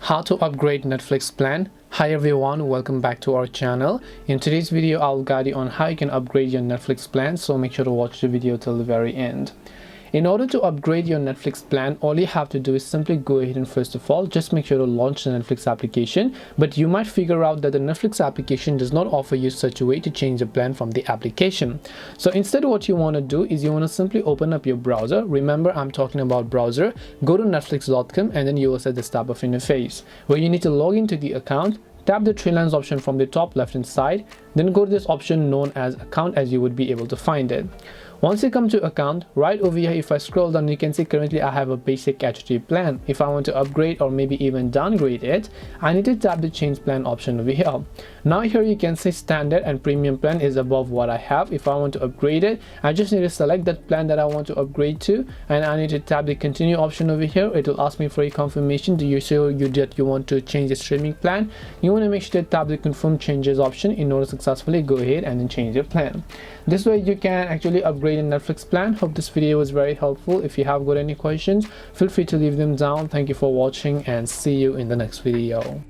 How to upgrade Netflix plan. Hi everyone, welcome back to our channel. In today's video I'll guide you on how you can upgrade your Netflix plan, so make sure to watch the video till the very end. In order to upgrade your Netflix plan, all you have to do is simply go ahead and first of all just make sure to launch the Netflix application. But you might figure out that the Netflix application does not offer you such a way to change the plan from the application. So instead what you want to do is you want to simply open up your browser. Remember, I'm talking about browser. Go to netflix.com and then you will see this type of interface where you need to log into the account. Tap the three lines option from the top left hand side, then go to this option known as account, as you would be able to find it. Once you come to account, right over here, if I scroll down, you can see currently I have a basic HD plan. If I want to upgrade or maybe even downgrade it, I need to tap the change plan option over here. Now here you can see standard and premium plan is above what I have. If I want to upgrade it, I just need to select that plan that I want to upgrade to, and I need to tap the continue option over here. It will ask me for a confirmation. Do you show you that you want to change the streaming plan? You want to make sure to tap the confirm changes option in order to successfully go ahead and then change your plan. This way you can actually upgrade a Netflix plan. Hope this video was very helpful. If you have got any questions, feel free to leave them down. Thank you for watching and see you in the next video.